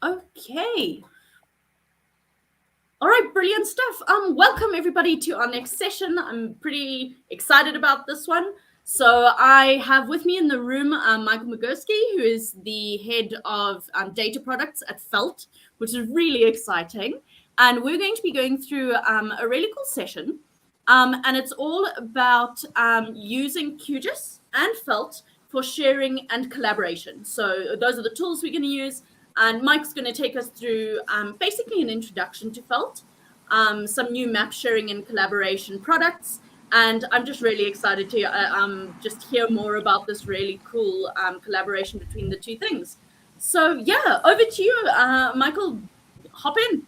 Okay. All right, brilliant stuff. Welcome everybody to our next session. I'm pretty excited about this one. So I have with me in the room Michael Magurski, who is the head of data products at Felt, which is really exciting. And we're going to be going through a really cool session. And it's all about using QGIS and Felt for sharing and collaboration. So those are the tools we're going to use. And Mike's going to take us through basically an introduction to Felt, some new map sharing and collaboration products. And I'm just really excited to just hear more about this really cool collaboration between the two things. So yeah, over to you, Michael. Hop in.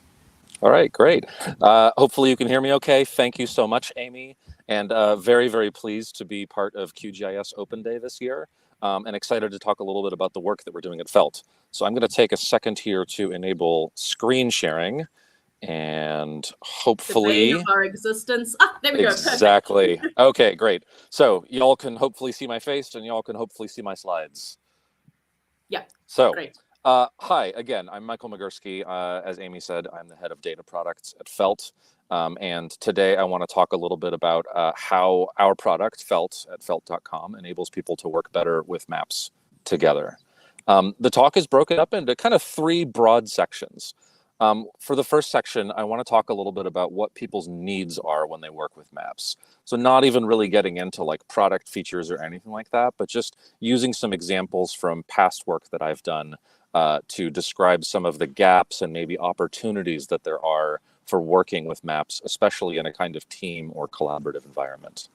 All right, great. Hopefully you can hear me okay. Thank you so much, Amy. And very, very pleased to be part of QGIS Open Day this year. And excited to talk a little bit about the work that we're doing at Felt. So I'm going to take a second here to enable screen sharing. And hopefully... The bane of our existence. There we go. Exactly. Perfect. Okay, great. So y'all can hopefully see my face and y'all can hopefully see my slides. Yeah, so great. Hi, again, I'm Michael Magurski. As Amy said, I'm the head of data products at Felt. And today I want to talk a little bit about how our product, Felt, at felt.com, enables people to work better with maps together. The talk is broken up into kind of three broad sections. For the first section, I want to talk a little bit about what people's needs are when they work with maps. So not even really getting into like product features or anything like that, but just using some examples from past work that I've done to describe some of the gaps and maybe opportunities that there are for working with maps, especially in a kind of team or collaborative environment.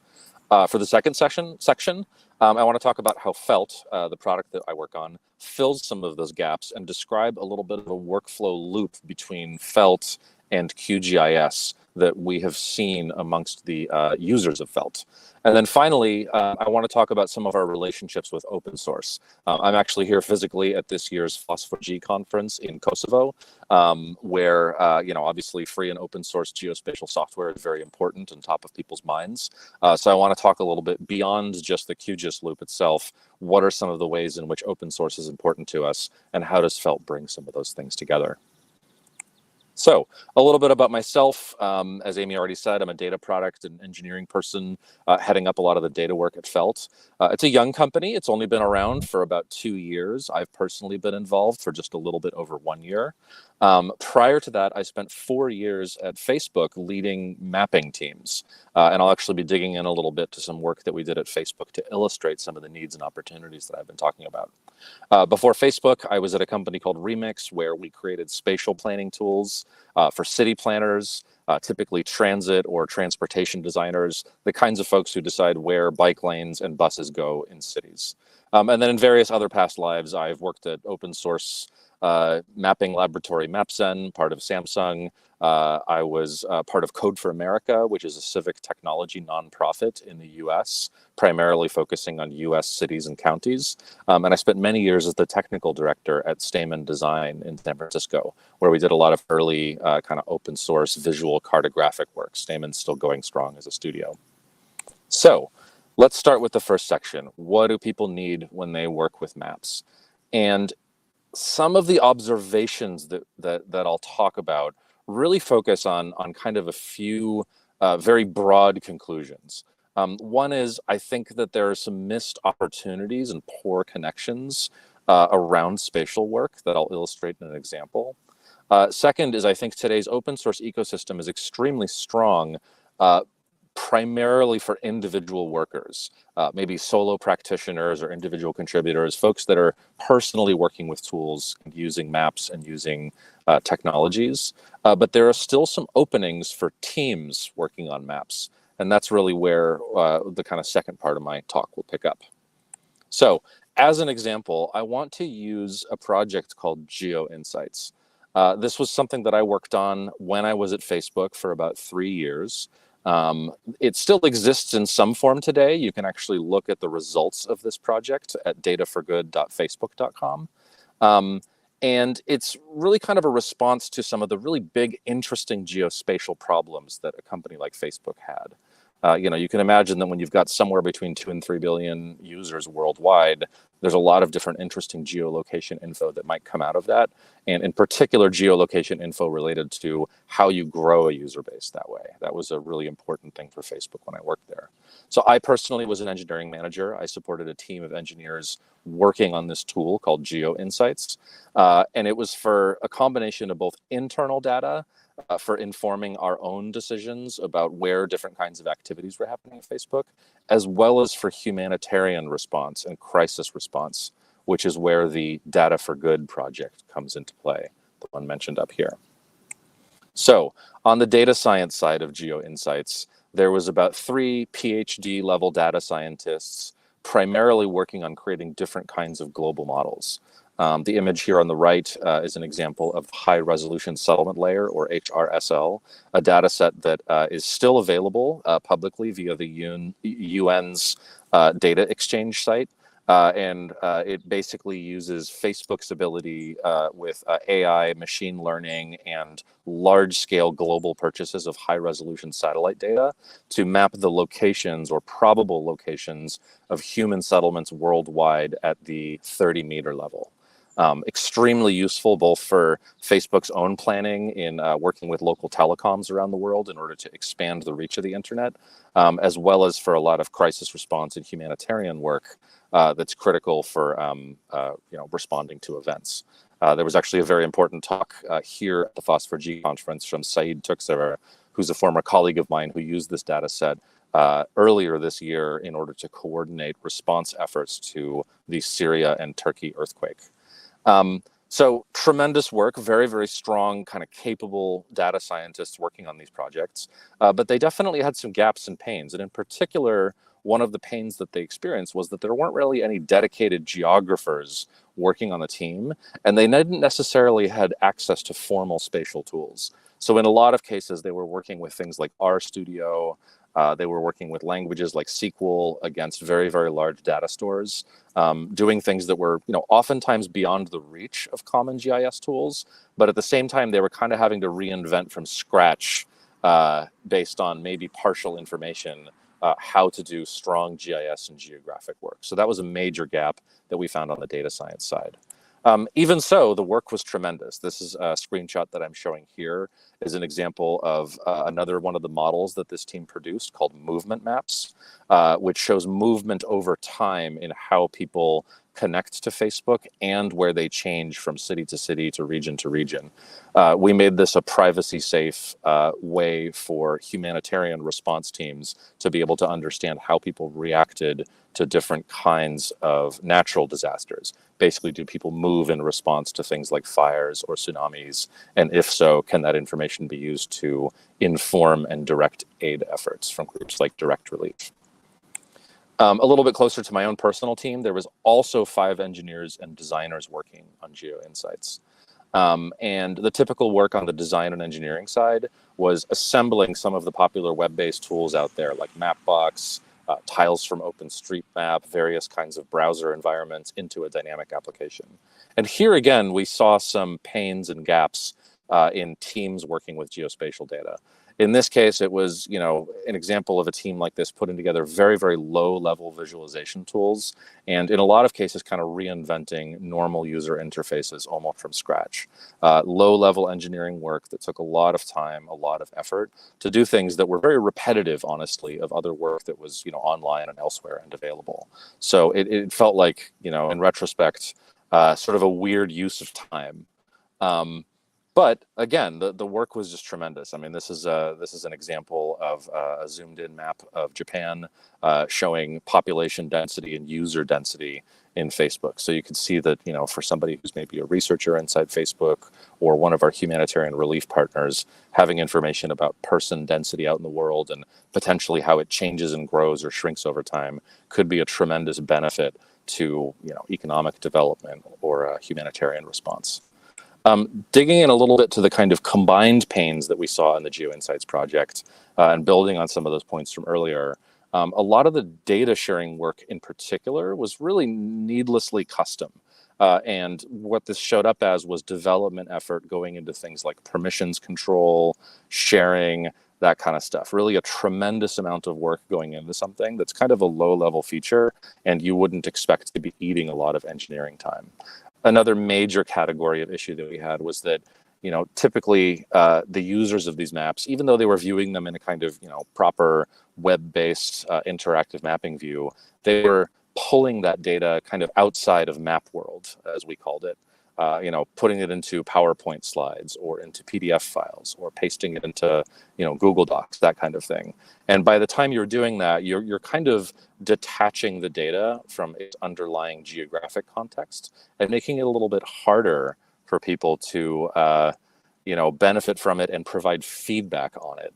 For the second section, I want to talk about how Felt, the product that I work on, fills some of those gaps and describe a little bit of a workflow loop between Felt and QGIS that we have seen amongst the users of Felt. And then finally, I want to talk about some of our relationships with open source. I'm actually here physically at this year's FOSS4G conference in Kosovo, where, obviously free and open source geospatial software is very important and top of people's minds. So I want to talk a little bit beyond just the QGIS loop itself. What are some of the ways in which open source is important to us, and how does Felt bring some of those things together? So a little bit about myself. As Amy already said, I'm a data product and engineering person heading up a lot of the data work at Felt. It's a young company. It's only been around for about 2 years. I've personally been involved for just a little bit over 1 year. Prior to that, I spent 4 years at Facebook leading mapping teams. And I'll actually be digging in a little bit to some work that we did at Facebook to illustrate some of the needs and opportunities that I've been talking about. Before Facebook, I was at a company called Remix, where we created spatial planning tools for city planners, typically transit or transportation designers, the kinds of folks who decide where bike lanes and buses go in cities. And then in various other past lives, I've worked at open source mapping laboratory MapZen, part of Samsung. I was part of Code for America, which is a civic technology nonprofit in the US, primarily focusing on US cities and counties. And I spent many years as the technical director at Stamen Design in San Francisco, where we did a lot of early kind of open source visual cartographic work. Stamen's still going strong as a studio. So let's start with the first section. What do people need when they work with maps? And some of the observations that I'll talk about really focus on kind of a few very broad conclusions. One is, I think that there are some missed opportunities and poor connections around spatial work that I'll illustrate in an example. Second is, I think today's open source ecosystem is extremely strong, primarily for individual workers, maybe solo practitioners or individual contributors, folks that are personally working with tools and using maps and using technologies. But there are still some openings for teams working on maps. And that's really where the kind of second part of my talk will pick up. So as an example, I want to use a project called GeoInsights. This was something that I worked on when I was at Facebook for about 3 years. It still exists in some form today. You can actually look at the results of this project at dataforgood.facebook.com. And it's really kind of a response to some of the really big, interesting geospatial problems that a company like Facebook had. You can imagine that when you've got somewhere between 2 and 3 billion users worldwide, there's a lot of different interesting geolocation info that might come out of that. And in particular, geolocation info related to how you grow a user base that way. That was a really important thing for Facebook when I worked there. So I personally was an engineering manager. I supported a team of engineers working on this tool called Geo Insights. And it was for a combination of both internal data for informing our own decisions about where different kinds of activities were happening at Facebook, as well as for humanitarian response and crisis response, which is where the Data for Good project comes into play, the one mentioned up here. So on the data science side of Geo Insights, there was about 3 PhD level data scientists primarily working on creating different kinds of global models. The image here on the right is an example of High Resolution Settlement Layer, or HRSL, a data set that is still available publicly via the UN's data exchange site. It basically uses Facebook's ability with AI, machine learning, and large-scale global purchases of high-resolution satellite data to map the locations or probable locations of human settlements worldwide at the 30-meter level. Extremely useful both for Facebook's own planning in working with local telecoms around the world in order to expand the reach of the internet, as well as for a lot of crisis response and humanitarian work that's critical for responding to events. There was actually a very important talk here at the Phosphor-G conference from Saeed Tuxerer, who's a former colleague of mine who used this data set earlier this year in order to coordinate response efforts to the Syria and Turkey earthquake. So tremendous work, very, very strong, kind of capable data scientists working on these projects, but they definitely had some gaps and pains. And in particular, one of the pains that they experienced was that there weren't really any dedicated geographers working on the team, and they didn't necessarily had access to formal spatial tools. So in a lot of cases, they were working with things like RStudio. They were working with languages like SQL against very, very large data stores, doing things that were, oftentimes beyond the reach of common GIS tools. But at the same time, they were kind of having to reinvent from scratch based on maybe partial information, how to do strong GIS and geographic work. So that was a major gap that we found on the data science side. Even so, the work was tremendous. This is a screenshot that I'm showing here is an example of another one of the models that this team produced called movement maps, which shows movement over time in how people connect to Facebook and where they change from city to city to region. We made this a privacy safe way for humanitarian response teams to be able to understand how people reacted to different kinds of natural disasters. Basically, do people move in response to things like fires or tsunamis? And if so, can that information be used to inform and direct aid efforts from groups like Direct Relief? A little bit closer to my own personal team, there was also 5 engineers and designers working on Geo Insights. And the typical work on the design and engineering side was assembling some of the popular web-based tools out there like Mapbox, tiles from OpenStreetMap, various kinds of browser environments into a dynamic application. And here again, we saw some pains and gaps in teams working with geospatial data. In this case, it was, an example of a team like this putting together very, very low-level visualization tools, and in a lot of cases, kind of reinventing normal user interfaces almost from scratch. Low-level engineering work that took a lot of time, a lot of effort to do things that were very repetitive, honestly, of other work that was, online and elsewhere and available. So it felt like, in retrospect, sort of a weird use of time. But again, the work was just tremendous. I mean, this is an example of a zoomed-in map of Japan showing population density and user density in Facebook. So you can see that, for somebody who's maybe a researcher inside Facebook or one of our humanitarian relief partners, having information about person density out in the world and potentially how it changes and grows or shrinks over time could be a tremendous benefit to, economic development or humanitarian response. Digging in a little bit to the kind of combined pains that we saw in the Geo Insights project and building on some of those points from earlier, a lot of the data sharing work in particular was really needlessly custom. And what this showed up as was development effort going into things like permissions control, sharing, that kind of stuff. Really a tremendous amount of work going into something that's kind of a low-level feature, and you wouldn't expect to be eating a lot of engineering time. Another major category of issue that we had was that, typically the users of these maps, even though they were viewing them in a kind of, proper web-based interactive mapping view, they were pulling that data kind of outside of map world, as we called it, putting it into PowerPoint slides or into PDF files or pasting it into, Google Docs, that kind of thing. And by the time you're doing that, you're kind of detaching the data from its underlying geographic context and making it a little bit harder for people to, benefit from it and provide feedback on it.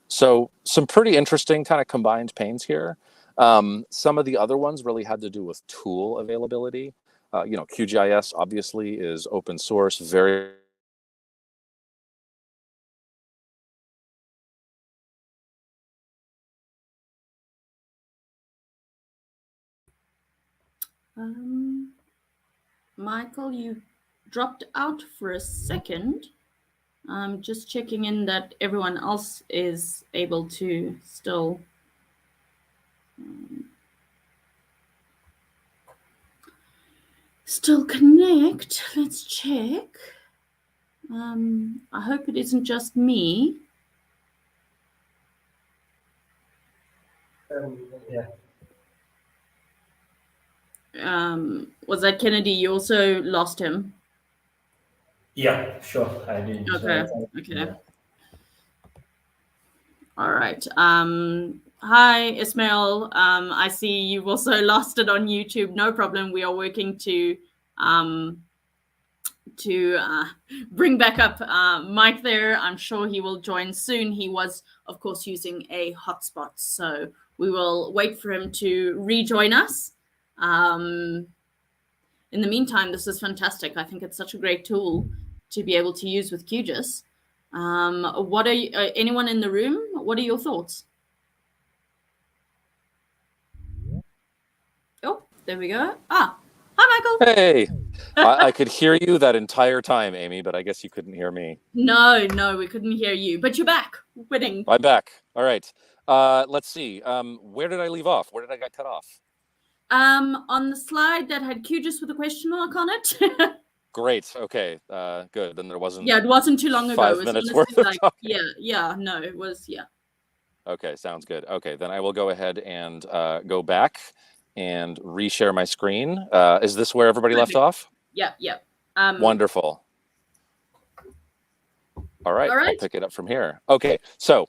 So some pretty interesting kind of combined pains here. Some of the other ones really had to do with tool availability. QGIS obviously is open source, very Michael, you dropped out for a second. I'm just checking in that everyone else is able to still connect. Let's check. I hope it isn't just me. Yeah. Was that Kennedy? You also lost him. Yeah, sure, I did. Okay. So, Okay. yeah. All right. Hi, Ismail. I see you've also lost it on YouTube. No problem. We are working to bring back up Mike there. I'm sure he will join soon. He was, of course, using a hotspot, so we will wait for him to rejoin us. In the meantime, this is fantastic. I think it's such a great tool to be able to use with QGIS. What are you, anyone in the room? What are your thoughts? Oh, there we go. Hi, Michael. Hey, I could hear you that entire time, Amy, but I guess you couldn't hear me. No, we couldn't hear you, but you're back, winning. I'm back. All right. Let's see. Where did I leave off? Where did I get cut off? On the slide that had QGIS with a question mark on it. Great. Okay. Good. Then there wasn't. Yeah, it wasn't too long ago. 5 minutes worth of talking. Yeah. No, it was. Yeah. Okay. Sounds good. Okay. Then I will go ahead and go back and reshare my screen. Is this where everybody left off? Yeah. Wonderful. All right. I'll pick it up from here. Okay. So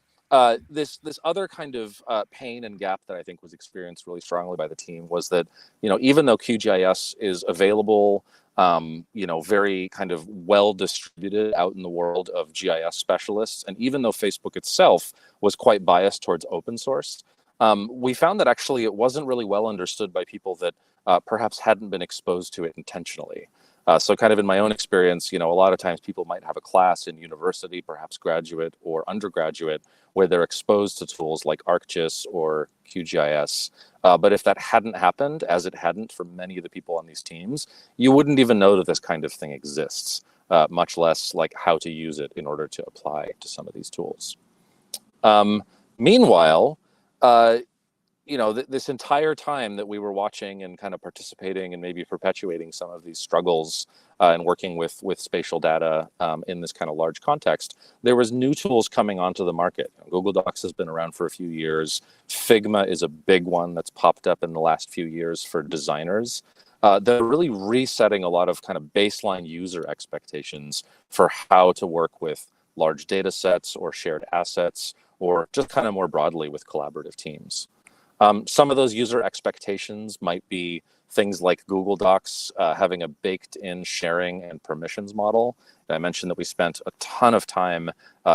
this other kind of pain and gap that I think was experienced really strongly by the team was that, even though QGIS is available, very kind of well distributed out in the world of GIS specialists, and even though Facebook itself was quite biased towards open source, we found that actually it wasn't really well understood by people that perhaps hadn't been exposed to it intentionally. So kind of in my own experience, a lot of times people might have a class in university, perhaps graduate or undergraduate, where they're exposed to tools like ArcGIS or QGIS. But if that hadn't happened, as it hadn't for many of the people on these teams, you wouldn't even know that this kind of thing exists, much less like how to use it in order to apply to some of these tools. Meanwhile, this entire time that we were watching and kind of participating and maybe perpetuating some of these struggles and working with spatial data in this kind of large context, there was new tools coming onto the market. Google Docs has been around for a few years. Figma is a big one that's popped up in the last few years for designers. They're really resetting a lot of kind of baseline user expectations for how to work with large data sets or shared assets, or just kind of more broadly with collaborative teams. Some of those user expectations might be things like Google Docs having a baked-in sharing and permissions model. And I mentioned that we spent a ton of time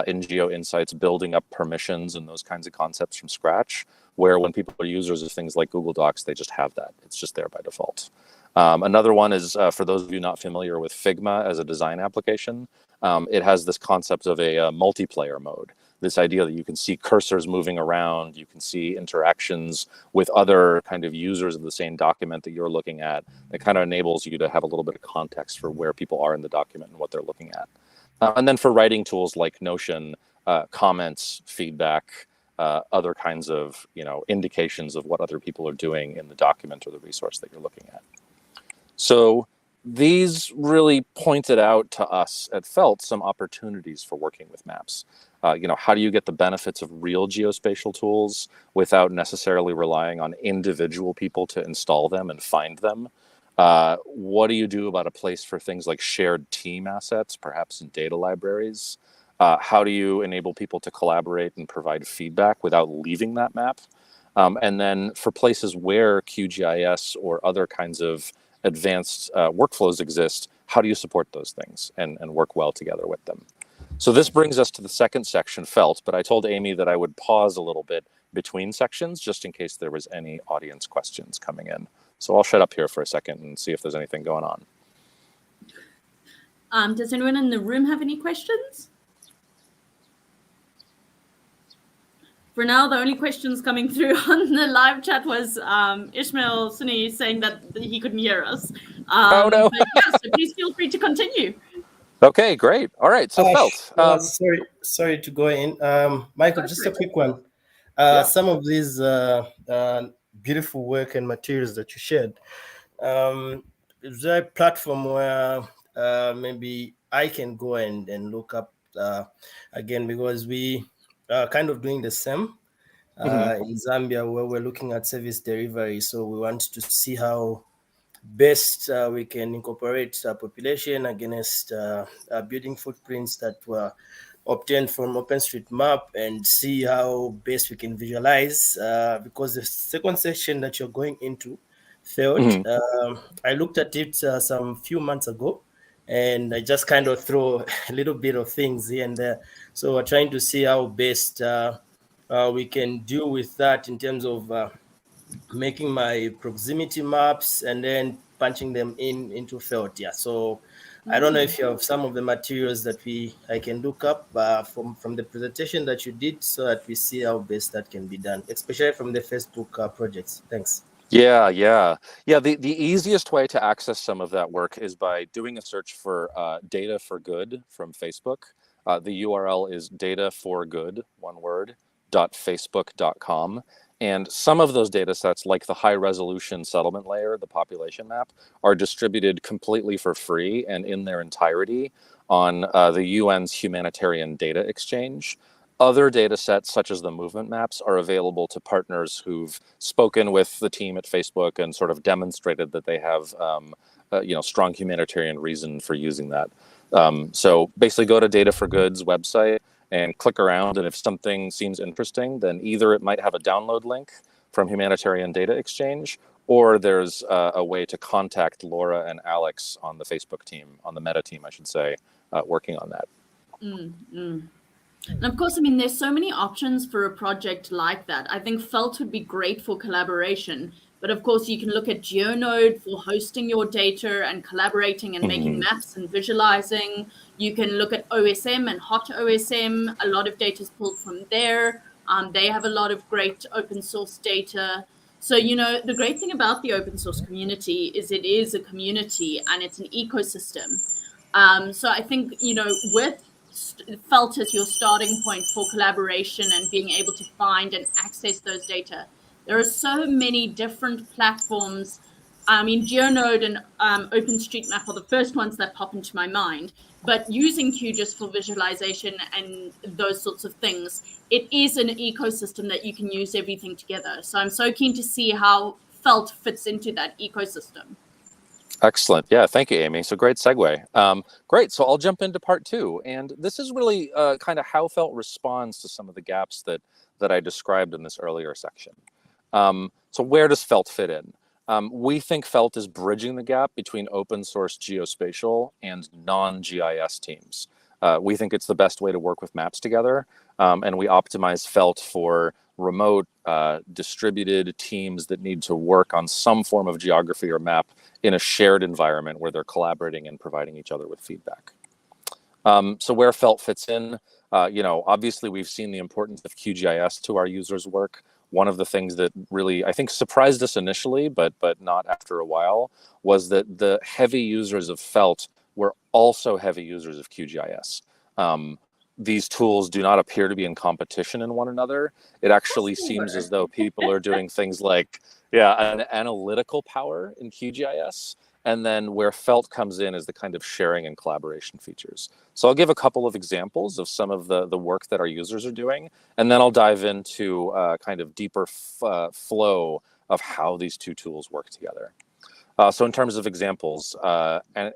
in GeoInsights building up permissions and those kinds of concepts from scratch, where when people are users of things like Google Docs, they just have that. It's just there by default. Another one is, for those of you not familiar with Figma as a design application, it has this concept of a multiplayer mode. this idea that you can see cursors moving around, you can see interactions with other kind of users of the same document that you're looking at. It kind of enables you to have a little bit of context for where people are in the document and what they're looking at. And then for writing tools like Notion, comments, feedback, other kinds of indications of what other people are doing in the document or the resource that you're looking at. So these really pointed out to us at Felt some opportunities for working with maps. How do you get the benefits of real geospatial tools without necessarily relying on individual people to install them and find them? What do you do about a place for things like shared team assets, perhaps in data libraries? How do you enable people to collaborate and provide feedback without leaving that map? And then for places where QGIS or other kinds of advanced workflows exist, how do you support those things and work well together with them? So this brings us to the second section, Felt, but I told Amy that I would pause a little bit between sections just in case there was any audience questions coming in. So I'll shut up here for a second and see if there's anything going on. Does anyone in the room have any questions? For now, the only questions coming through on the live chat was Ishmael Sunni saying that he couldn't hear us. Oh, no. But yeah, so please feel free to continue. Okay, great. All right, so Felt. Sorry to go in. Michael, just a quick one. Yeah. Some of these beautiful work and materials that you shared, is there a platform where maybe I can go and look up again, because we are kind of doing the same in Zambia, where we're looking at service delivery. So we want to see how best we can incorporate population against building footprints that were obtained from OpenStreetMap and see how best we can visualize, because the second section that you're going into, Felt, I looked at it some few months ago, and I just kind of throw a little bit of things here and there. So we're trying to see how best we can deal with that in terms of making my proximity maps and then punching them into Felt. Yeah. So I don't know if you have some of the materials that I can look up from the presentation that you did, so that we see how best that can be done, especially from the Facebook projects. Thanks. Yeah. The easiest way to access some of that work is by doing a search for Data for Good from Facebook. The URL is dataforgood, one word, .facebook.com. And some of those data sets, like the high resolution settlement layer, the population map, are distributed completely for free and in their entirety on the UN's Humanitarian Data Exchange. Other data sets, such as the movement maps, are available to partners who've spoken with the team at Facebook and sort of demonstrated that they have strong humanitarian reason for using that. So basically go to Data for Good's website and click around, and if something seems interesting, then either it might have a download link from Humanitarian Data Exchange, or there's a way to contact Laura and Alex on the Facebook team, on the Meta team, I should say, working on that. And of course, I mean, there's so many options for a project like that. I think Felt would be great for collaboration, but of course you can look at GeoNode for hosting your data and collaborating and making maps and visualizing. You can look at OSM and Hot OSM. A lot of data is pulled from there. They have a lot of great open source data. So, the great thing about the open source community is it is a community and it's an ecosystem. So I think, with Felt as your starting point for collaboration and being able to find and access those data, there are so many different platforms. I mean, GeoNode and OpenStreetMap are the first ones that pop into my mind, but using QGIS for visualization and those sorts of things, it is an ecosystem that you can use everything together. So I'm so keen to see how Felt fits into that ecosystem. Excellent. Yeah, thank you, Amy. So great segue. Great. So I'll jump into part two. And this is really kind of how Felt responds to some of the gaps that I described in this earlier section. So where does Felt fit in? We think Felt is bridging the gap between open source geospatial and non-GIS teams. We think it's the best way to work with maps together. And we optimize Felt for remote distributed teams that need to work on some form of geography or map in a shared environment where they're collaborating and providing each other with feedback. So where Felt fits in, Obviously we've seen the importance of QGIS to our users' work. One of the things that really, I think, surprised us initially, but not after a while, was that the heavy users of Felt were also heavy users of QGIS. These tools do not appear to be in competition in one another. It actually seems as though people are doing things like, an analytical power in QGIS. And then where Felt comes in is the kind of sharing and collaboration features. So I'll give a couple of examples of some of the work that our users are doing, and then I'll dive into kind of deeper flow of how these two tools work together. So in terms of examples,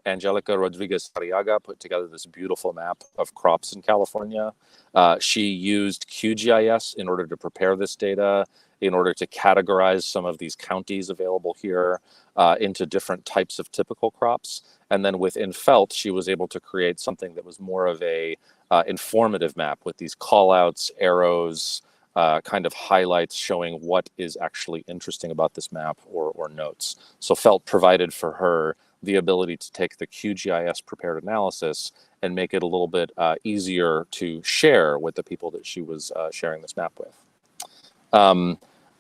Angelica Rodriguez Arriaga put together this beautiful map of crops in California. She used QGIS in order to prepare this data, in order to categorize some of these counties available here into different types of typical crops. And then within Felt, she was able to create something that was more of a informative map with these callouts, arrows, kind of highlights showing what is actually interesting about this map or notes. So Felt provided for her the ability to take the QGIS prepared analysis and make it a little bit easier to share with the people that she was sharing this map with.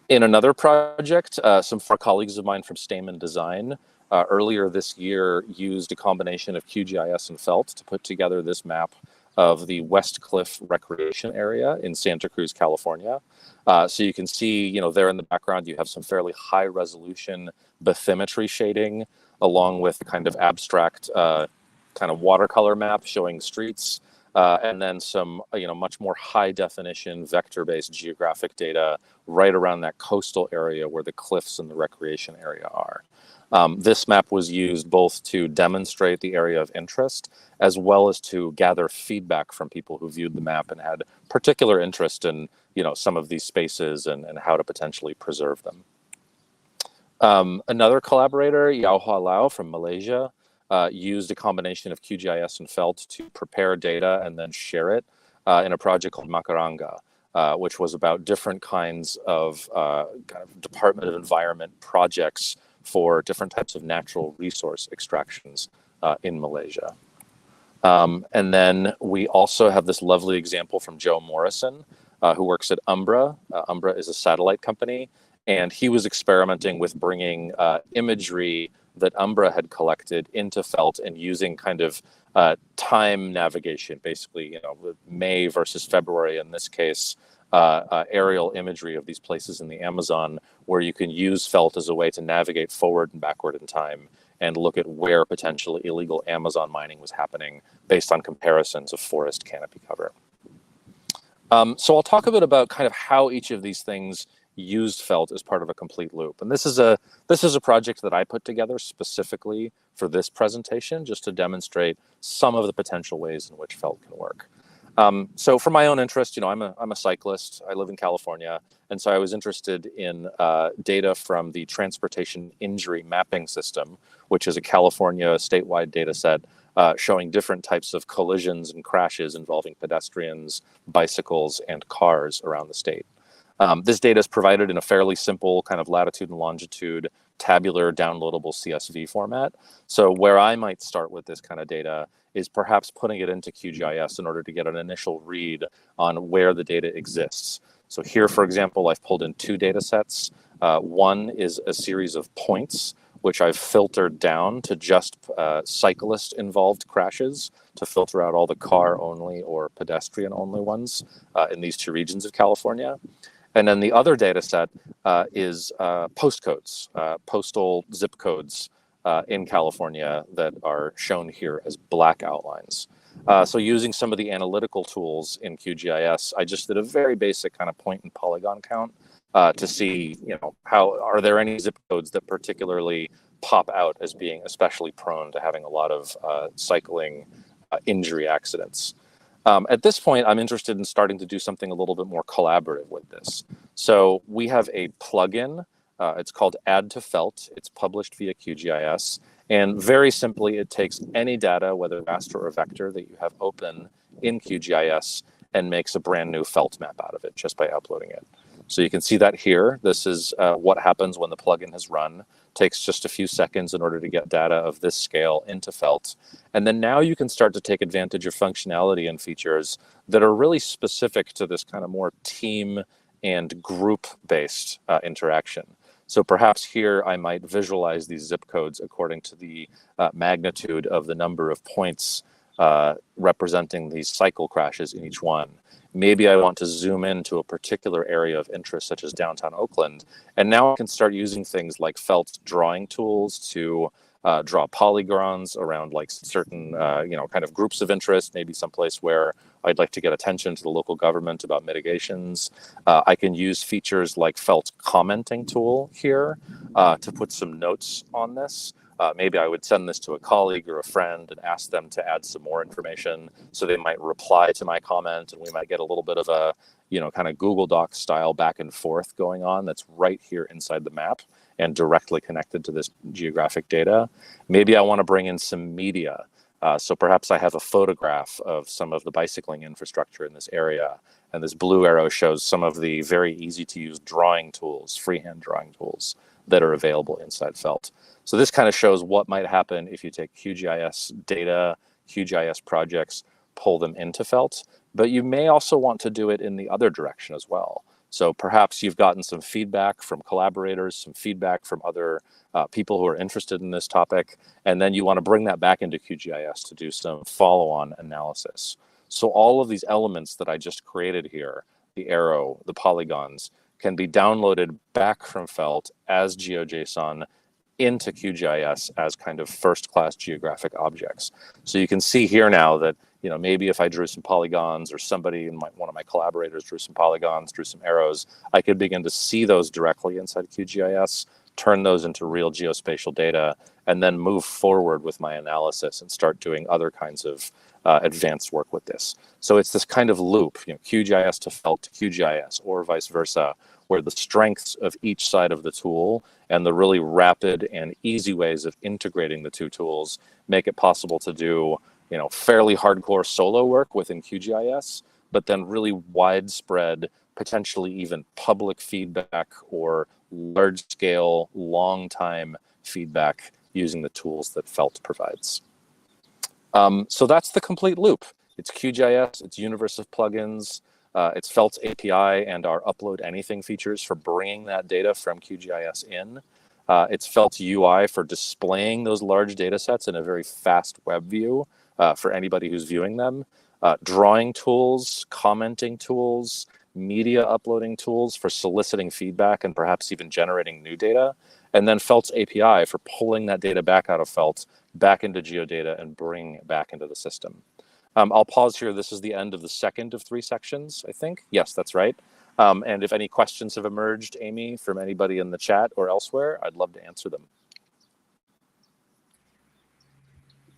In another project, some of our colleagues of mine from Stamen Design earlier this year used a combination of QGIS and Felt to put together this map of the West Cliff Recreation Area in Santa Cruz, California. So you can see, there in the background, you have some fairly high resolution bathymetry shading, along with kind of abstract kind of watercolor map showing streets, and then some, much more high definition vector-based geographic data right around that coastal area where the cliffs and the recreation area are. This map was used both to demonstrate the area of interest, as well as to gather feedback from people who viewed the map and had particular interest in, some of these spaces and how to potentially preserve them. Another collaborator, Yao Hua Lau from Malaysia, used a combination of QGIS and Felt to prepare data and then share it in a project called Makaranga, which was about different kinds of kind of Department of Environment projects for different types of natural resource extractions in Malaysia. And then we also have this lovely example from Joe Morrison, who works at Umbra. Umbra is a satellite company, and he was experimenting with bringing imagery that Umbra had collected into Felt and using kind of time navigation, basically, May versus February in this case, aerial imagery of these places in the Amazon, where you can use Felt as a way to navigate forward and backward in time and look at where potentially illegal Amazon mining was happening based on comparisons of forest canopy cover. So I'll talk a bit about kind of how each of these things used Felt as part of a complete loop. And this is a project that I put together specifically for this presentation, just to demonstrate some of the potential ways in which Felt can work. So for my own interest, I'm a cyclist. I live in California, and so I was interested in data from the Transportation Injury Mapping System, which is a California statewide data set showing different types of collisions and crashes involving pedestrians, bicycles, and cars around the state. This data is provided in a fairly simple kind of latitude and longitude tabular downloadable CSV format. So where I might start with this kind of data is perhaps putting it into QGIS in order to get an initial read on where the data exists. So here, for example, I've pulled in two data sets. One is a series of points, which I've filtered down to just cyclist-involved crashes to filter out all the car-only or pedestrian-only ones in these two regions of California. And then the other data set is postcodes, postal zip codes in California that are shown here as black outlines. So using some of the analytical tools in QGIS, I just did a very basic kind of point and polygon count to see, how are there any zip codes that particularly pop out as being especially prone to having a lot of cycling injury accidents. At this point, I'm interested in starting to do something a little bit more collaborative with this. So we have a plugin. It's called Add to Felt. It's published via QGIS. And very simply, it takes any data, whether raster or vector, that you have open in QGIS and makes a brand new Felt map out of it just by uploading it. So you can see that here. This is what happens when the plugin has run. Takes just a few seconds in order to get data of this scale into Felt. And then now you can start to take advantage of functionality and features that are really specific to this kind of more team and group-based interaction. So perhaps here I might visualize these zip codes according to the magnitude of the number of points representing these cycle crashes in each one. Maybe I want to zoom into a particular area of interest, such as downtown Oakland. And now I can start using things like Felt drawing tools to draw polygons around like certain, kind of groups of interest, maybe someplace where I'd like to get attention to the local government about mitigations. I can use features like Felt commenting tool here to put some notes on this. Maybe I would send this to a colleague or a friend and ask them to add some more information. So they might reply to my comment and we might get a little bit of a, kind of Google Docs style back and forth going on that's right here inside the map and directly connected to this geographic data. Maybe I want to bring in some media. So perhaps I have a photograph of some of the bicycling infrastructure in this area. And this blue arrow shows some of the very easy to use drawing tools, freehand drawing tools that are available inside Felt. So this kind of shows what might happen if you take QGIS data, QGIS projects, pull them into Felt, but you may also want to do it in the other direction as well. So perhaps you've gotten some feedback from collaborators, some feedback from other people who are interested in this topic, and then you want to bring that back into QGIS to do some follow-on analysis. So all of these elements that I just created here, the arrow, the polygons, can be downloaded back from Felt as GeoJSON into QGIS as kind of first-class geographic objects. So you can see here now that, maybe if I drew some polygons or somebody in one of my collaborators drew some polygons, drew some arrows, I could begin to see those directly inside QGIS, turn those into real geospatial data, and then move forward with my analysis and start doing other kinds of advanced work with this. So it's this kind of loop, QGIS to Felt to QGIS or vice versa, where the strengths of each side of the tool and the really rapid and easy ways of integrating the two tools make it possible to do, fairly hardcore solo work within QGIS, but then really widespread, potentially even public feedback or large scale, long time feedback using the tools that Felt provides. So that's the complete loop. It's QGIS, it's universe of plugins, it's Felt's API and our upload anything features for bringing that data from QGIS in. It's Felt's UI for displaying those large data sets in a very fast web view for anybody who's viewing them. Drawing tools, commenting tools, media uploading tools for soliciting feedback and perhaps even generating new data. And then Felt's API for pulling that data back out of Felt, back into GeoData and bringing it back into the system. I'll pause here. This is the end of the second of 3 sections, I think. Yes, that's right. And if any questions have emerged, Amy, from anybody in the chat or elsewhere, I'd love to answer them.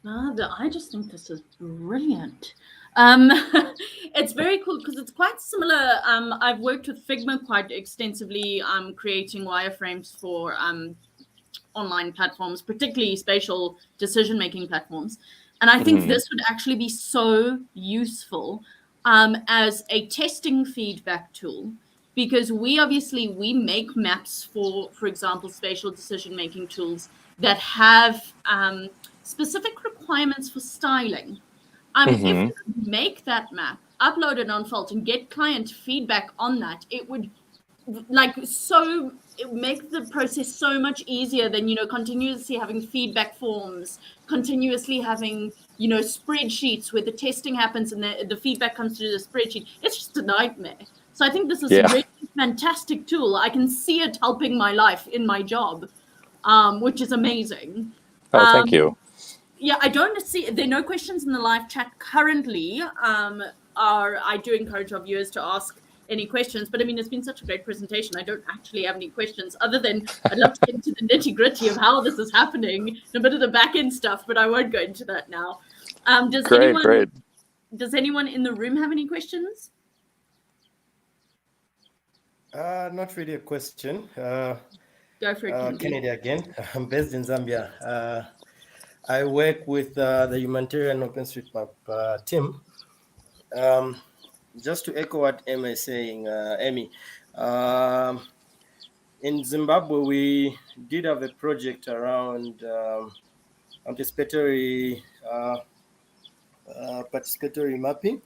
I just think this is brilliant. It's very cool because it's quite similar. I've worked with Figma quite extensively, creating wireframes for online platforms, particularly spatial decision-making platforms. And I think this would actually be so useful as a testing feedback tool, because we make maps for example, spatial decision-making tools that have specific requirements for styling. If you make that map, upload it on Felt and get client feedback on that, it would make the process so much easier than, continuously having feedback forms, continuously having, spreadsheets where the testing happens and the feedback comes through the spreadsheet. It's just a nightmare. So I think this is a really fantastic tool. I can see it helping my life in my job, which is amazing. Oh, thank you. Yeah, I don't see, there are no questions in the live chat currently. I do encourage our viewers to ask any questions, but I mean, it's been such a great presentation. I don't actually have any questions other than I'd love to get into the nitty gritty of how this is happening, a bit of the back end stuff, but I won't go into that now. Does anyone in the room have any questions? Not really a question. Go for it, Kennedy again. I'm based in Zambia. I work with the humanitarian OpenStreetMap team. Just to echo what Amy is saying, Amy, In Zimbabwe, we did have a project around participatory mapping,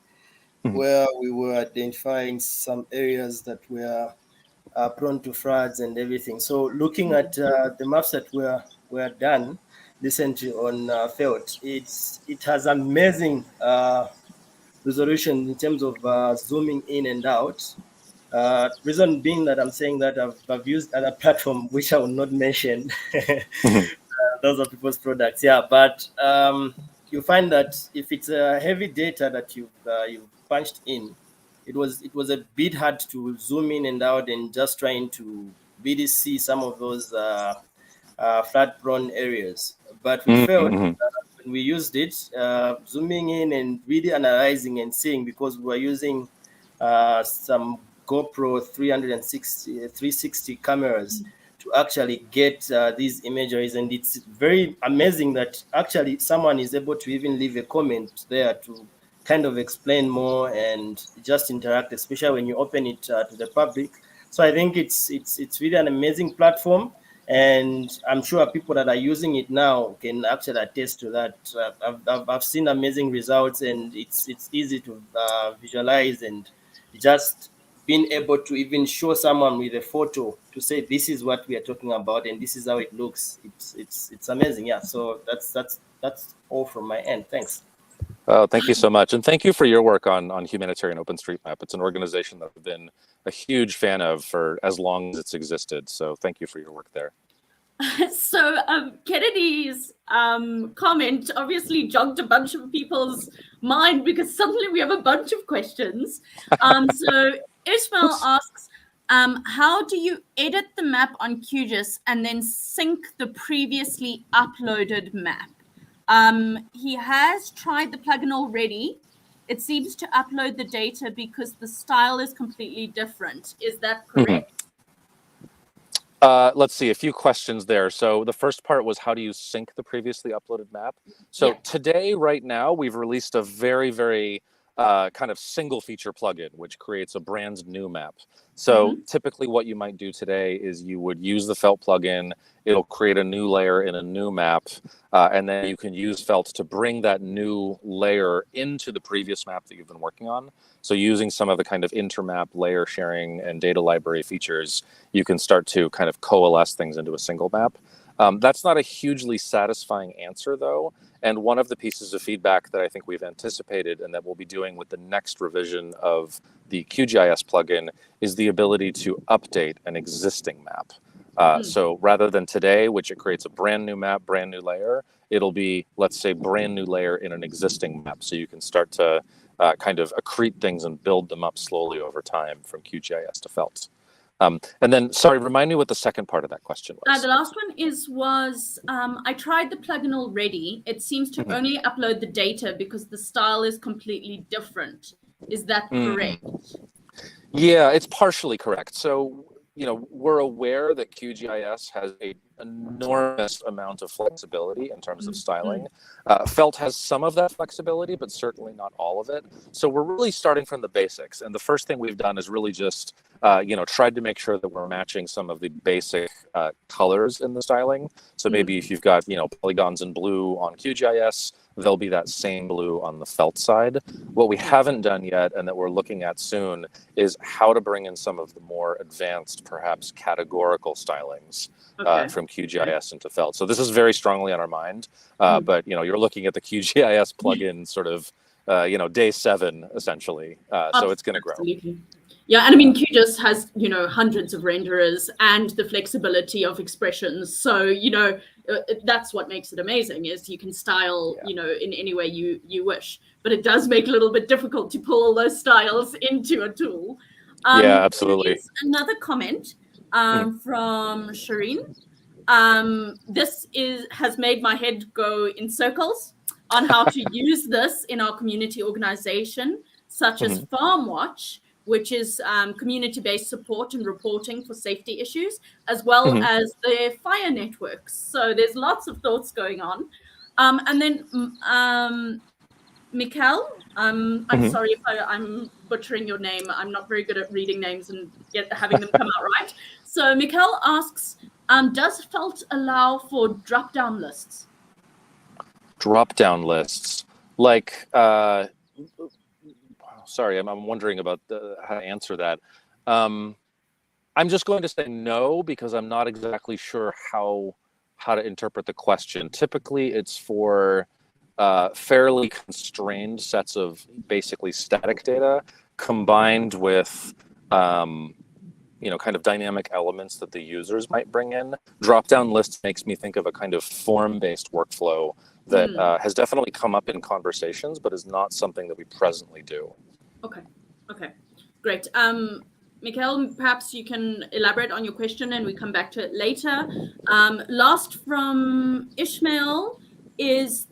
where we were identifying some areas that were prone to floods and everything. So looking at the maps that were done recently on Felt, it has amazing resolution in terms of zooming in and out. Reason being that I'm saying that I've used other platform which I will not mention. Those are people's products, yeah. But you find that if it's a heavy data that you've punched in, it was a bit hard to zoom in and out and just trying to really see some of those flood-prone areas. But we felt when we used it, zooming in and really analyzing and seeing, because we were using some GoPro 360 cameras to actually get these imageries, and it's very amazing that actually someone is able to even leave a comment there to kind of explain more and just interact, especially when you open it to the public. So I think it's really an amazing platform, and I'm sure people that are using it now can actually attest to that. I've seen amazing results, and it's easy to visualize, and just being able to even show someone with a photo to say this is what we are talking about and this is how it looks. It's amazing. Yeah. So that's all from my end. Thanks. Oh, thank you so much. And thank you for your work on Humanitarian OpenStreetMap. It's an organization that I've been a huge fan of for as long as it's existed. So thank you for your work there. So Kennedy's comment obviously jogged a bunch of people's mind, because suddenly we have a bunch of questions. So Ismail asks, how do you edit the map on QGIS and then sync the previously uploaded map? He has tried the plugin already. It seems to upload the data because the style is completely different. Is that correct? Let's see, a few questions there. So the first part was, how do you sync the previously uploaded map? So today, right now, we've released a very, very kind of single feature plugin, which creates a brand new map. So typically what you might do today is you would use the Felt plugin. It'll create a new layer in a new map. And then you can use Felt to bring that new layer into the previous map that you've been working on. So using some of the kind of intermap layer sharing and data library features, you can start to kind of coalesce things into a single map. That's not a hugely satisfying answer, though. And one of the pieces of feedback that I think we've anticipated and that we'll be doing with the next revision of the QGIS plugin is the ability to update an existing map. So rather than today, which it creates a brand new map, brand new layer, it'll be, let's say, brand new layer in an existing map. So you can start to kind of accrete things and build them up slowly over time from QGIS to Felt. And then, sorry, remind me what the second part of that question was. The last one was, I tried the plugin already. It seems to only upload the data because the style is completely different. Is that correct? Yeah, it's partially correct. So, you know, we're aware that QGIS has an enormous amount of flexibility in terms of styling. Felt has some of that flexibility, but certainly not all of it. So we're really starting from the basics. And the first thing we've done is really just, you know, tried to make sure that we're matching some of the basic colors in the styling. So maybe if you've got, you know, polygons in blue on QGIS, there'll be that same blue on the Felt side. What we haven't done yet, and that we're looking at soon, is how to bring in some of the more advanced, perhaps categorical stylings from QGIS into Felt. So this is very strongly on our mind, but you know, you're looking at the QGIS plugin sort of, you know, day 7 essentially. So it's going to grow. Absolutely. Yeah, and I mean, QGIS has, you know, hundreds of renderers and the flexibility of expressions. So, you know, that's what makes it amazing, is you can style, you know, in any way you wish. But it does make it a little bit difficult to pull all those styles into a tool. Yeah, absolutely. There's another comment from Shireen. This has made my head go in circles on how to use this in our community organization, such as FarmWatch, which is community-based support and reporting for safety issues, as well as the fire networks. So there's lots of thoughts going on. And then Mikkel, I'm Mhm. sorry if I'm butchering your name. I'm not very good at reading names and having them come out right. So Mikkel asks, does Felt allow for drop-down lists? Drop-down lists, like, sorry, I'm wondering about how to answer that. I'm just going to say no, because I'm not exactly sure how to interpret the question. Typically, it's for fairly constrained sets of basically static data combined with kind of dynamic elements that the users might bring in. Drop-down lists makes me think of a kind of form-based workflow that has definitely come up in conversations, but is not something that we presently do. Okay, great. Mikkel, perhaps you can elaborate on your question and we come back to it later. Last from Ishmael is,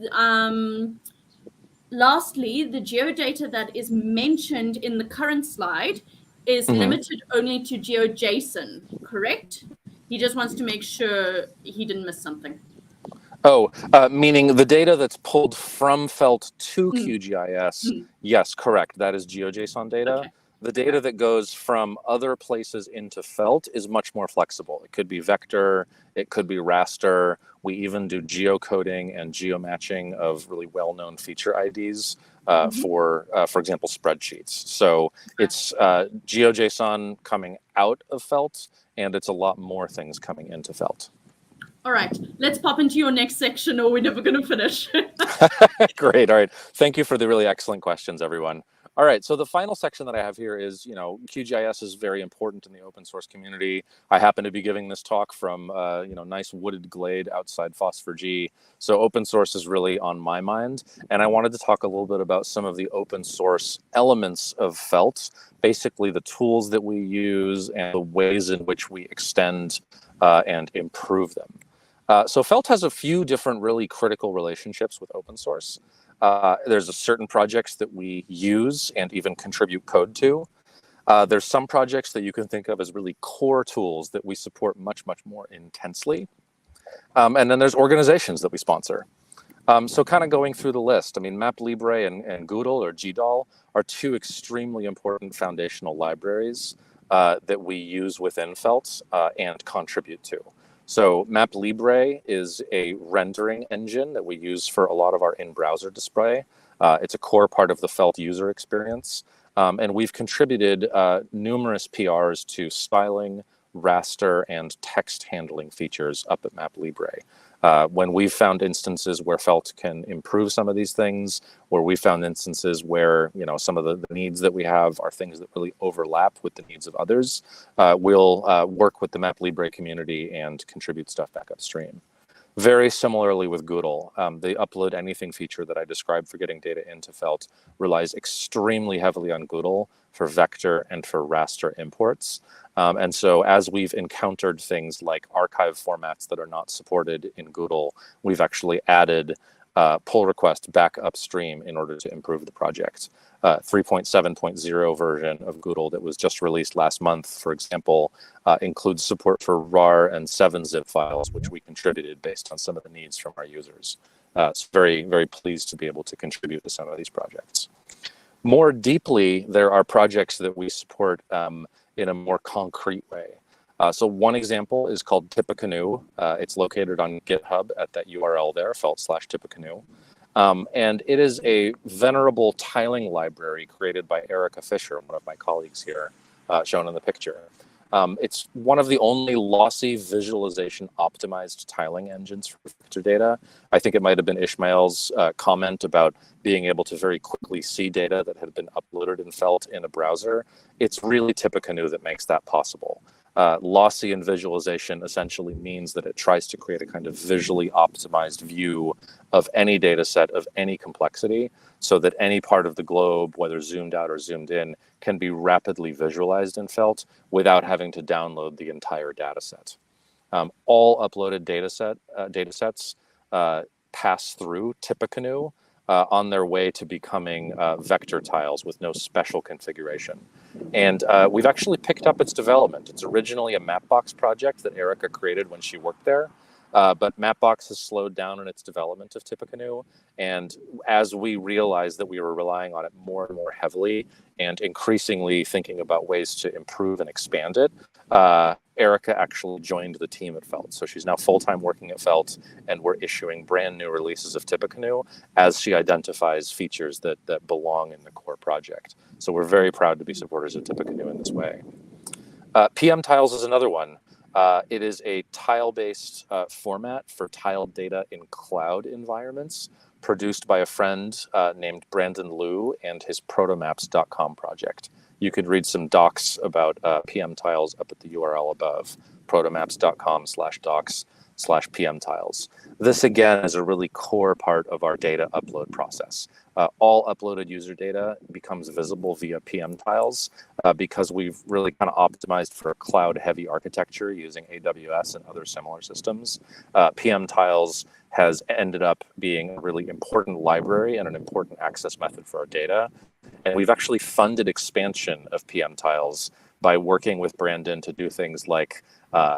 lastly, the geodata that is mentioned in the current slide is limited only to GeoJSON, correct? He just wants to make sure he didn't miss something. Oh, meaning the data that's pulled from Felt to QGIS. Yes, correct. That is GeoJSON data. Okay. The data that goes from other places into Felt is much more flexible. It could be vector, it could be raster. We even do geocoding and geomatching of really well-known feature IDs for example, spreadsheets. So it's GeoJSON coming out of Felt, and it's a lot more things coming into Felt. All right, let's pop into your next section or we're never going to finish. Great. All right. Thank you for the really excellent questions, everyone. All right. So the final section that I have here is, QGIS is very important in the open source community. I happen to be giving this talk from, nice wooded glade outside Phosphor G. So open source is really on my mind. And I wanted to talk a little bit about some of the open source elements of Felt, basically the tools that we use and the ways in which we extend and improve them. So Felt has a few different really critical relationships with open source. There's certain projects that we use and even contribute code to. There's some projects that you can think of as really core tools that we support much, much more intensely. And then there's organizations that we sponsor. So kind of going through the list, I mean, MapLibre and Goodle or GDAL are two extremely important foundational libraries that we use within Felt and contribute to. So MapLibre is a rendering engine that we use for a lot of our in-browser display. It's a core part of the Felt user experience. And we've contributed numerous PRs to styling, raster, and text handling features up at MapLibre. When we've found instances where Felt can improve some of these things, where we found instances where some of the needs that we have are things that really overlap with the needs of others, we'll work with the MapLibre community and contribute stuff back upstream. Very similarly with Goodle, the upload anything feature that I described for getting data into Felt relies extremely heavily on Goodle for vector and for raster imports. And so as we've encountered things like archive formats that are not supported in Goodle, we've actually added pull request back upstream in order to improve the project. 3.7.0 version of Goodle that was just released last month, for example, includes support for RAR and 7-zip files, which we contributed based on some of the needs from our users. So very, very pleased to be able to contribute to some of these projects. More deeply, there are projects that we support in a more concrete way. So one example is called Tippecanoe. It's located on GitHub at that URL there, felt/Tippecanoe. And it is a venerable tiling library created by Erica Fisher, one of my colleagues here, shown in the picture. It's one of the only lossy visualization optimized tiling engines for vector data. I think it might have been Ishmael's comment about being able to very quickly see data that had been uploaded in Felt in a browser. It's really Tippecanoe that makes that possible. Lossy in visualization essentially means that it tries to create a kind of visually optimized view of any data set of any complexity so that any part of the globe, whether zoomed out or zoomed in, can be rapidly visualized in Felt without having to download the entire data set. All uploaded data sets pass through Tippecanoe on their way to becoming vector tiles with no special configuration. And we've actually picked up its development. It's originally a Mapbox project that Erica created when she worked there, but Mapbox has slowed down in its development of Tippecanoe, And as we realized that we were relying on it more and more heavily and increasingly thinking about ways to improve and expand it, Erica actually joined the team at Felt. So she's now full-time working at Felt, and we're issuing brand new releases of Tippecanoe as she identifies features that belong in the core project. So we're very proud to be supporters of Tippecanoe in this way. PM Tiles is another one. It is a tile-based format for tiled data in cloud environments, produced by a friend named Brandon Liu and his protomaps.com project. You could read some docs about PM Tiles up at the URL above, protomaps.com/docs/PM Tiles. This, again, is a really core part of our data upload process. All uploaded user data becomes visible via PM Tiles because we've really kind of optimized for a cloud-heavy architecture using AWS and other similar systems. PM Tiles has ended up being a really important library and an important access method for our data. And we've actually funded expansion of PM Tiles by working with Brandon to do things like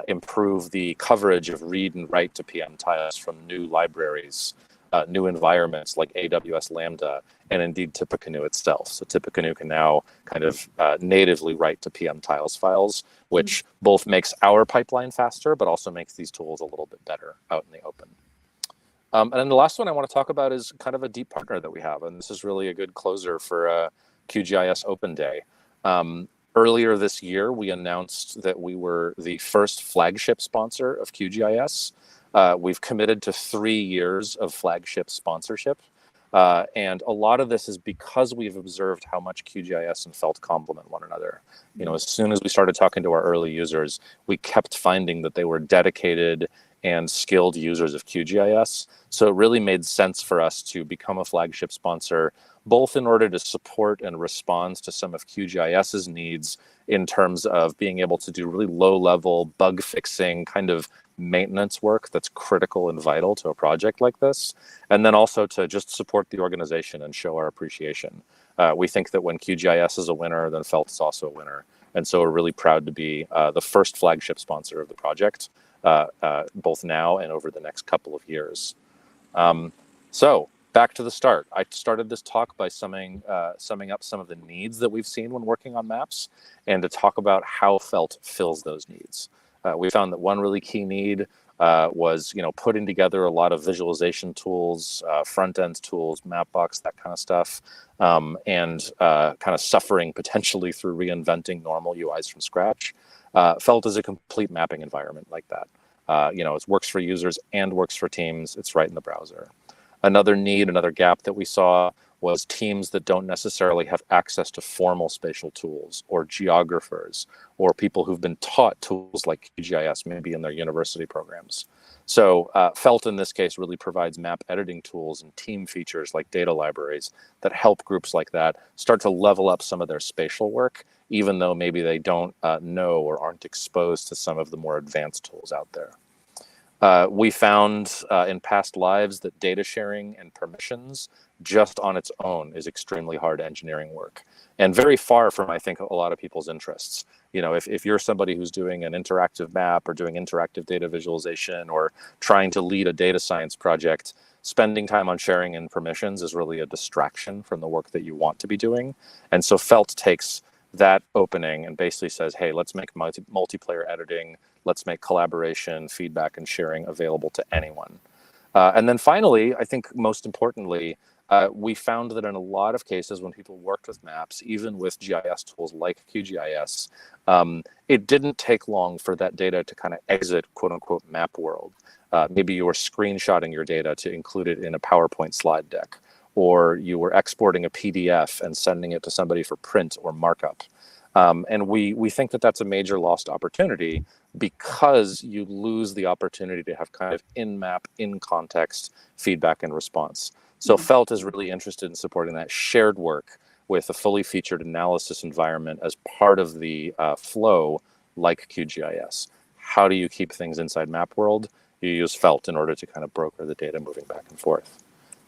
improve the coverage of read and write to PM Tiles from new libraries, new environments like AWS Lambda, and indeed Tippecanoe itself. So Tippecanoe can now kind of natively write to PM Tiles files, which both makes our pipeline faster, but also makes these tools a little bit better out in the open. And then the last one I want to talk about is kind of a deep partner that we have, and this is really a good closer for QGIS Open Day. Earlier this year, we announced that we were the first flagship sponsor of QGIS. We've committed to 3 years of flagship sponsorship. And a lot of this is because we've observed how much QGIS and Felt complement one another. You know, as soon as we started talking to our early users, we kept finding that they were dedicated and skilled users of QGIS. So it really made sense for us to become a flagship sponsor, both in order to support and respond to some of QGIS's needs in terms of being able to do really low-level bug fixing kind of maintenance work that's critical and vital to a project like this, and then also to just support the organization and show our appreciation. We think that when QGIS is a winner, then Felt is also a winner. And so we're really proud to be the first flagship sponsor of the project, both now and over the next couple of years. So back to the start. I started this talk by summing up some of the needs that we've seen when working on maps, and to talk about how Felt fills those needs. We found that one really key need was, putting together a lot of visualization tools, front-end tools, Mapbox, that kind of stuff, and kind of suffering potentially through reinventing normal UIs from scratch. Felt is a complete mapping environment like that. It works for users and works for teams. It's right in the browser. Another need, another gap that we saw was teams that don't necessarily have access to formal spatial tools, or geographers, or people who've been taught tools like QGIS maybe in their university programs. So Felt in this case really provides map editing tools and team features like data libraries that help groups like that start to level up some of their spatial work, even though maybe they don't know or aren't exposed to some of the more advanced tools out there. We found in past lives that data sharing and permissions just on its own is extremely hard engineering work, and very far from, I think, a lot of people's interests. If you're somebody who's doing an interactive map or doing interactive data visualization or trying to lead a data science project, spending time on sharing and permissions is really a distraction from the work that you want to be doing. And so Felt takes that opening and basically says, hey, let's make multiplayer editing, let's make collaboration, feedback, and sharing available to anyone. And then finally, I think most importantly, we found that in a lot of cases when people worked with maps, even with GIS tools like QGIS, it didn't take long for that data to kind of exit quote unquote map world. Maybe you were screenshotting your data to include it in a PowerPoint slide deck, or you were exporting a PDF and sending it to somebody for print or markup. And we think that that's a major lost opportunity, because you lose the opportunity to have kind of in-map, in-context feedback and response. So Felt is really interested in supporting that shared work with a fully featured analysis environment as part of the flow, like QGIS. How do you keep things inside Map World? You use Felt in order to kind of broker the data moving back and forth.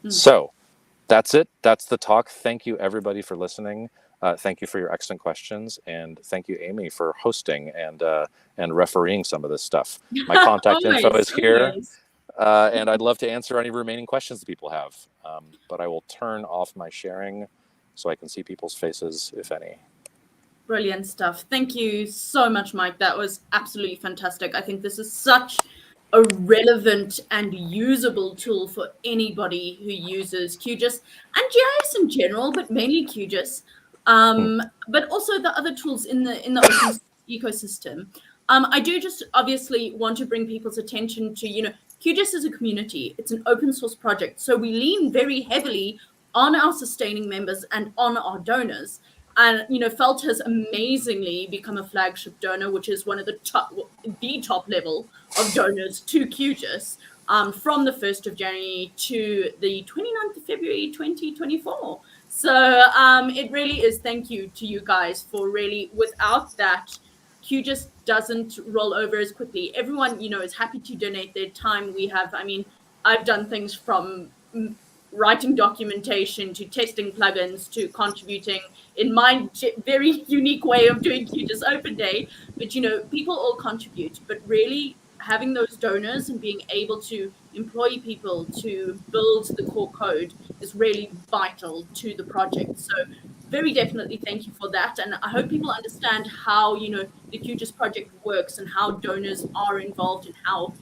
So that's it. That's the talk. Thank you, everybody, for listening. Thank you for your excellent questions, and thank you, Amy, for hosting and refereeing some of this stuff. My contact info is here. And I'd love to answer any remaining questions that people have. But I will turn off my sharing so I can see people's faces, if any. Brilliant stuff. Thank you so much, Mike. That was absolutely fantastic. I think this is such a relevant and usable tool for anybody who uses QGIS and GIS in general, but mainly QGIS, but also the other tools in the open ecosystem. I do just obviously want to bring people's attention to, QGIS is a community. It's an open source project. So we lean very heavily on our sustaining members and on our donors. And Felt has amazingly become a flagship donor, which is one of the top level of donors to QGIS, from the 1st of January to the 29th of February 2024. So it really is thank you to you guys for really, without that, QGIS doesn't roll over as quickly. Everyone, is happy to donate their time. I've done things from writing documentation to testing plugins to contributing in my very unique way of doing QGIS Open Day. But people all contribute, but really having those donors and being able to employ people to build the core code is really vital to the project. So very definitely thank you for that. And I hope people understand how, the QGIS project works and how donors are involved and how,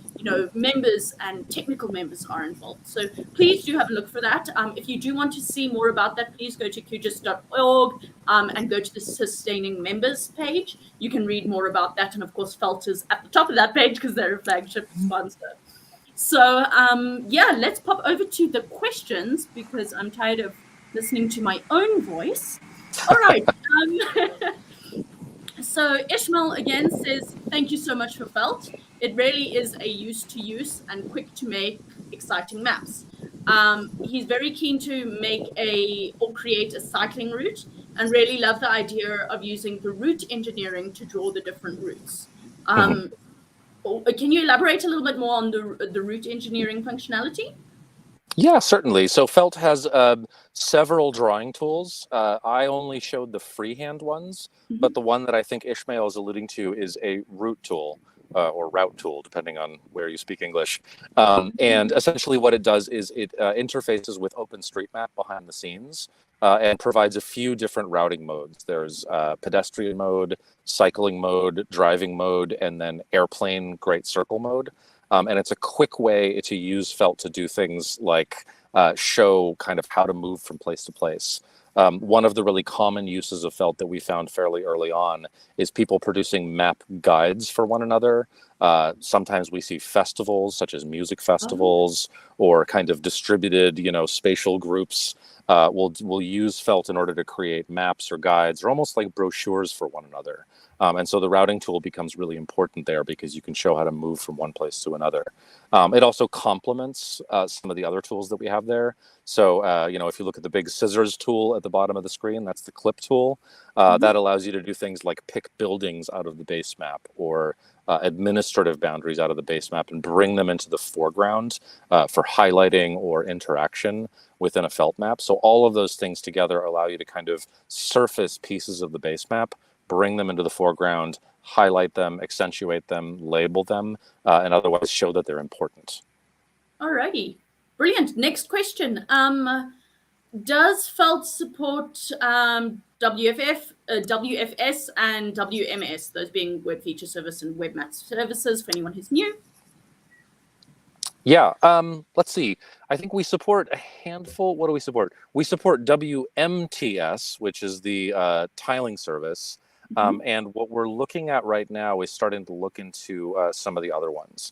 members and technical members are involved. So please do have a look for that. If you do want to see more about that, please go to qgis.org and go to the Sustaining Members page. You can read more about that. And of course, Felt is at the top of that page because they're a flagship sponsor. So let's pop over to the questions because I'm tired of listening to my own voice. All right. So Ishmael again says, thank you so much for Felt. It really is a use and quick to make exciting maps. He's very keen to create a cycling route and really love the idea of using the route engineering to draw the different routes. Can you elaborate a little bit more on the route engineering functionality? Yeah, certainly. So Felt has several drawing tools. I only showed the freehand ones, but the one that I think Ishmael is alluding to is a route tool or route tool, depending on where you speak English. And essentially what it does is it interfaces with OpenStreetMap behind the scenes and provides a few different routing modes. There's pedestrian mode, cycling mode, driving mode, and then airplane great circle mode. And it's a quick way to use Felt to do things like show kind of how to move from place to place. One of the really common uses of Felt that we found fairly early on is people producing map guides for one another. Sometimes we see festivals such as music festivals or kind of distributed, spatial groups. We'll use Felt in order to create maps or guides or almost like brochures for one another. And so the routing tool becomes really important there because you can show how to move from one place to another. It also complements some of the other tools that we have there. So, if you look at the big scissors tool at the bottom of the screen, that's the clip tool. That allows you to do things like pick buildings out of the base map or administrative boundaries out of the base map and bring them into the foreground for highlighting or interaction within a Felt map. So all of those things together allow you to kind of surface pieces of the base map, bring them into the foreground, highlight them, accentuate them, label them, and otherwise show that they're important. Alrighty, brilliant. Next question. Does Felt support WFS and WMS, those being Web Feature Service and Web Map Services for anyone who's new? Yeah, let's see. I think we support a handful. What do we support? We support WMTS, which is the tiling service. And what we're looking at right now is starting to look into some of the other ones.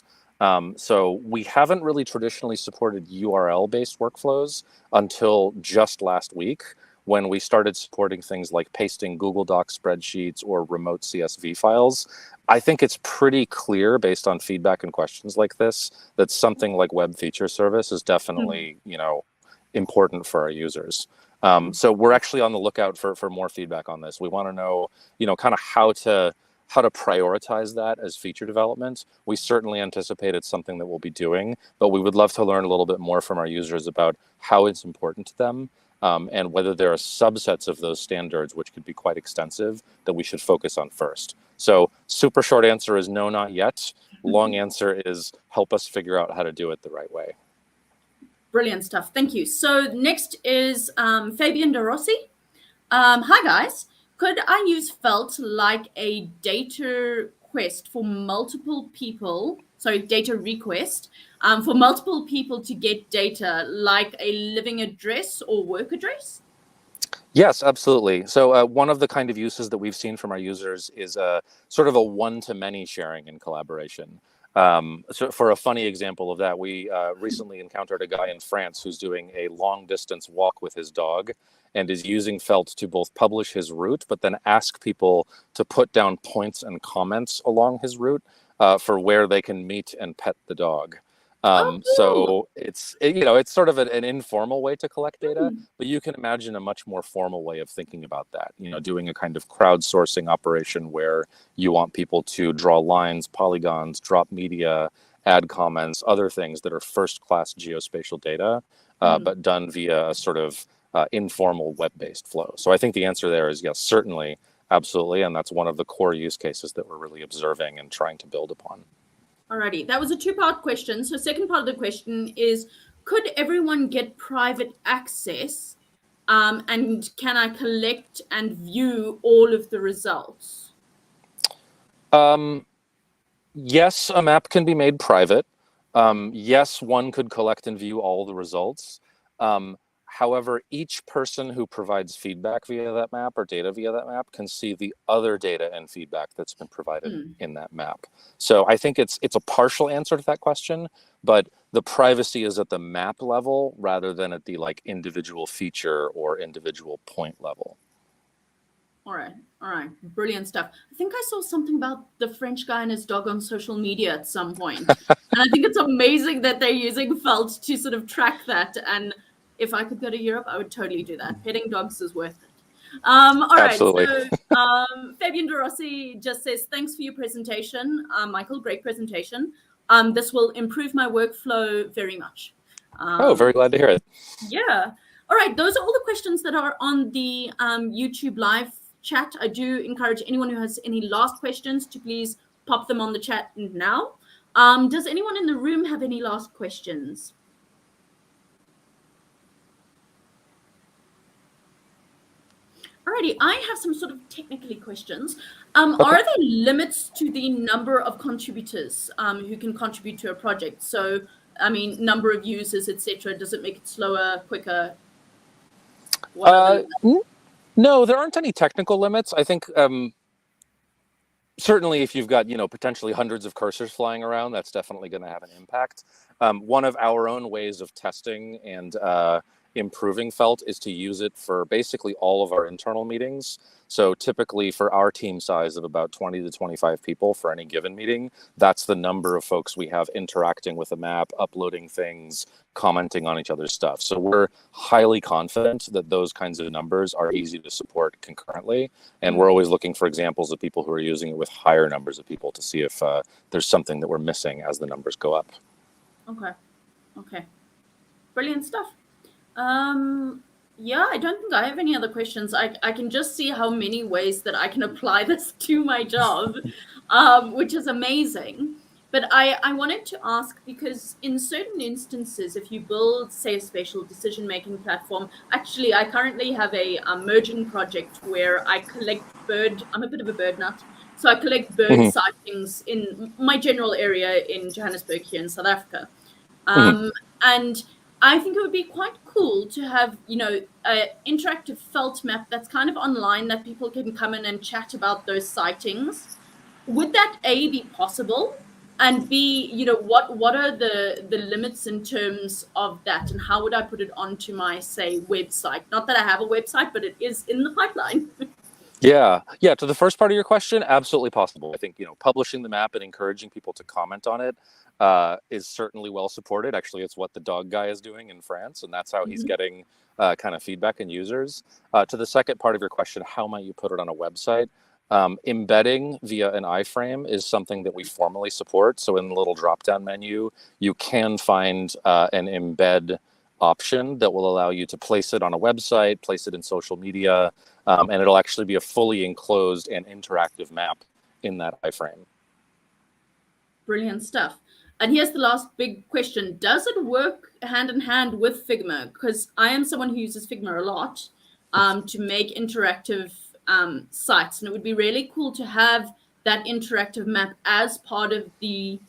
So we haven't really traditionally supported URL-based workflows until just last week when we started supporting things like pasting Google Docs spreadsheets or remote CSV files. I think it's pretty clear based on feedback and questions like this that something like Web Feature Service is definitely, important for our users. So we're actually on the lookout for more feedback on this. We want to know, kind of how to prioritize that as feature development. We certainly anticipate it's something that we'll be doing, but we would love to learn a little bit more from our users about how it's important to them and whether there are subsets of those standards, which could be quite extensive, that we should focus on first. So super short answer is no, not yet. Long answer is help us figure out how to do it the right way. Brilliant stuff. Thank you. So next is Fabian De Rossi. Hi, guys. Could I use Felt like a data request for multiple people? Sorry, data request for multiple people to get data, like a living address or work address? Yes, absolutely. So one of the kind of uses that we've seen from our users is sort of a one-to-many sharing and collaboration. So for a funny example of that, we recently encountered a guy in France who's doing a long-distance walk with his dog and is using Felt to both publish his route, but then ask people to put down points and comments along his route for where they can meet and pet the dog. Cool. So it's sort of an informal way to collect data, but you can imagine a much more formal way of thinking about that. Doing a kind of crowdsourcing operation where you want people to draw lines, polygons, drop media, add comments, other things that are first-class geospatial data, but done via a sort of informal web-based flow. So I think the answer there is yes, certainly, absolutely, and that's one of the core use cases that we're really observing and trying to build upon. Alrighty, that was a two-part question. So second part of the question is, could everyone get private access? And can I collect and view all of the results? Yes, a map can be made private. Yes, one could collect and view all the results. However, each person who provides feedback via that map or data via that map can see the other data and feedback that's been provided in that map. So I think it's a partial answer to that question, but the privacy is at the map level rather than at the individual feature or individual point level. All right, brilliant stuff. I think I saw something about the French guy and his dog on social media at some point. And I think it's amazing that they're using Felt to sort of track that. And if I could go to Europe, I would totally do that. Petting dogs is worth it. All right. Absolutely. So Fabian De Rossi just says, thanks for your presentation, Michael. Great presentation. This will improve my workflow very much. Very glad to hear it. Yeah. All right. Those are all the questions that are on the YouTube live chat. I do encourage anyone who has any last questions to please pop them on the chat now. Does anyone in the room have any last questions? Alrighty, I have some sort of technically questions. Okay. Are there limits to the number of contributors who can contribute to a project? So, I mean, number of users, etc. Does it make it slower, quicker? No, there aren't any technical limits. I think certainly if you've got potentially hundreds of cursors flying around, that's definitely going to have an impact. One of our own ways of testing and improving Felt is to use it for basically all of our internal meetings. So typically for our team size of about 20 to 25 people for any given meeting, that's the number of folks we have interacting with the map, uploading things, commenting on each other's stuff. So we're highly confident that those kinds of numbers are easy to support concurrently. And we're always looking for examples of people who are using it with higher numbers of people to see if there's something that we're missing as the numbers go up. Okay. Brilliant stuff. Yeah, I don't think I have any other questions. I can just see how many ways that I can apply this to my job, which is amazing. But I wanted to ask, because in certain instances, if you build, say, a spatial decision-making platform, actually, I currently have a merging project where I collect I'm a bit of a bird nut, so I collect bird sightings in my general area in Johannesburg here in South Africa. And I think it would be quite cool to have, an interactive Felt map that's kind of online that people can come in and chat about those sightings. Would that A, be possible? And B, what are the limits in terms of that? And how would I put it onto my, say, website? Not that I have a website, but it is in the pipeline. Yeah. To the first part of your question, absolutely possible. I think, publishing the map and encouraging people to comment on it is certainly well supported. Actually, it's what the dog guy is doing in France, and that's how he's getting kind of feedback and users. To the second part of your question, how might you put it on a website? Embedding via an iframe is something that we formally support. So in the little drop-down menu, you can find an embed option that will allow you to place it on a website, place it in social media, and it'll actually be a fully enclosed and interactive map in that iframe. Brilliant stuff. And here's the last big question. Does it work hand in hand with Figma? Because I am someone who uses Figma a lot to make interactive sites. And it would be really cool to have that interactive map as part of the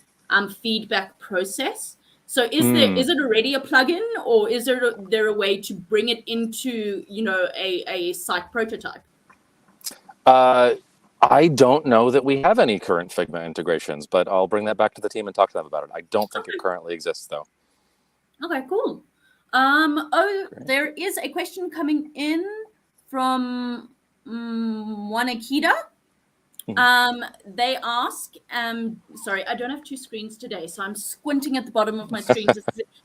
feedback process. So is it already a plugin, or is there a way to bring it into, you know, a site prototype? I don't know that we have any current Figma integrations, but I'll bring that back to the team and talk to them about it. I don't think it currently exists, though. Okay, cool. There is a question coming in from Wanakita. They ask, sorry, I don't have two screens today, so I'm squinting at the bottom of my screen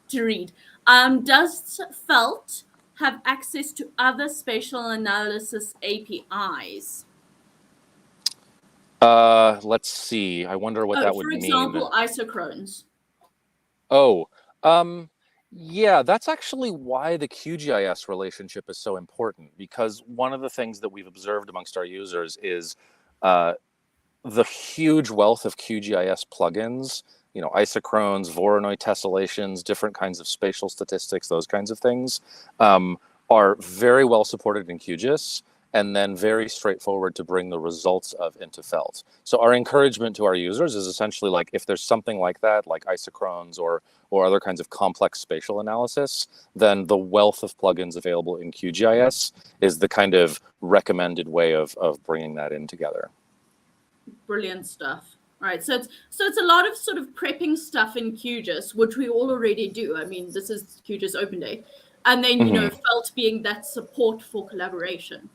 to read. Does Felt have access to other spatial analysis APIs? Let's see. I wonder what that would mean. For example, isochrones. Yeah, that's actually why the QGIS relationship is so important, because one of the things that we've observed amongst our users is the huge wealth of QGIS plugins, you know, isochrones, Voronoi tessellations, different kinds of spatial statistics, those kinds of things, are very well supported in QGIS, and then very straightforward to bring the results of into Felt. So our encouragement to our users is essentially like, if there's something like that, like isochrones or other kinds of complex spatial analysis, then the wealth of plugins available in QGIS is the kind of recommended way of bringing that in together. Brilliant stuff. All right, so it's a lot of sort of prepping stuff in QGIS, which we all already do. I mean, this is QGIS Open Day, and then you know, Felt being that support for collaboration.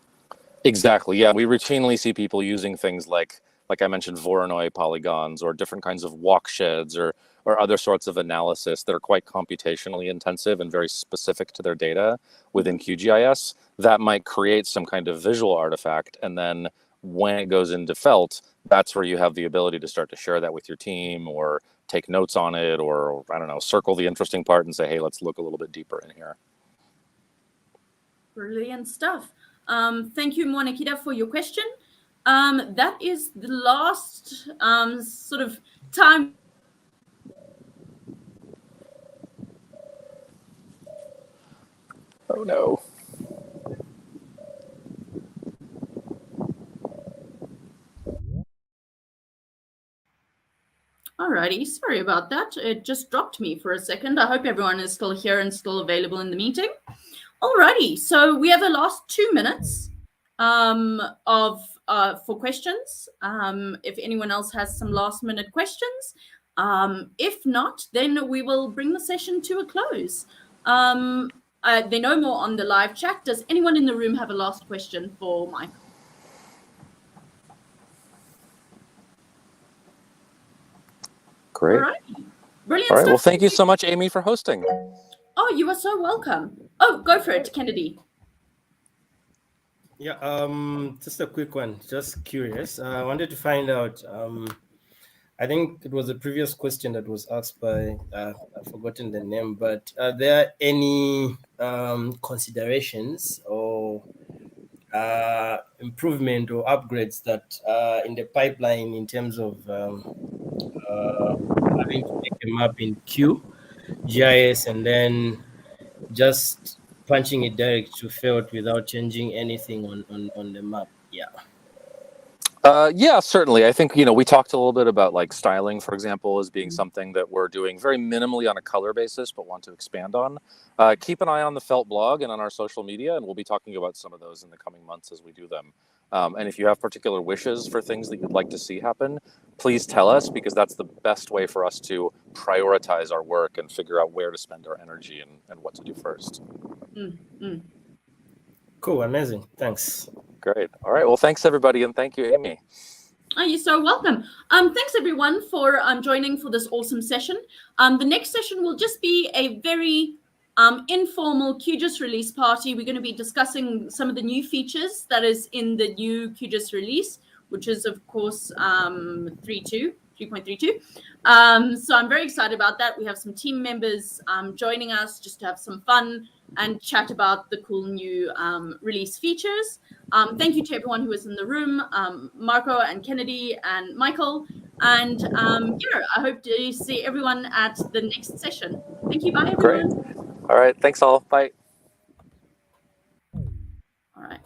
Exactly. Yeah, we routinely see people using things like I mentioned, Voronoi polygons or different kinds of walk sheds or other sorts of analysis that are quite computationally intensive and very specific to their data within QGIS. That might create some kind of visual artifact, and then when it goes into Felt, that's where you have the ability to start to share that with your team or take notes on it, or I don't know, circle the interesting part and say, hey, let's look a little bit deeper in here. Brilliant stuff. Thank you, Monakita, for your question. That is the last sort of time. Oh no. Alrighty, sorry about that. It just dropped me for a second. I hope everyone is still here and still available in the meeting. Alrighty, so we have the last 2 minutes for questions. If anyone else has some last minute questions, if not, then we will bring the session to a close. There are no more on the live chat. Does anyone in the room have a last question for Mike? Great. All right. Brilliant. All right. Well, thank you so much, Amy, for hosting. Oh, you are so welcome. Oh, go for it, Kennedy. Yeah, just a quick one. Just curious. I wanted to find out. I think it was a previous question that was asked by I've forgotten the name, but are there any considerations or improvement or upgrades that are in the pipeline in terms of having to make a map in QGIS and then just punching it direct to Felt without changing anything on the map? Yeah. Yeah, certainly. I think, we talked a little bit about like styling, for example, as being something that we're doing very minimally on a color basis, but want to expand on. Keep an eye on the Felt blog and on our social media, and we'll be talking about some of those in the coming months as we do them. And if you have particular wishes for things that you'd like to see happen, please tell us, because that's the best way for us to prioritize our work and figure out where to spend our energy and what to do first. Cool, amazing. Thanks. Great. All right. Well, thanks, everybody. And thank you, Amy. Oh, you're so welcome. Thanks, everyone, for joining for this awesome session. The next session will just be a very informal QGIS release party. We're going to be discussing some of the new features that is in the new QGIS release, which is, of course, 3.2. 3.32. So I'm very excited about that. We have some team members joining us just to have some fun and chat about the cool new release features. Thank you to everyone who was in the room, Marco and Kennedy and Michael. And yeah, I hope to see everyone at the next session. Thank you. Bye, everyone. Great. All right. Thanks all. Bye. All right.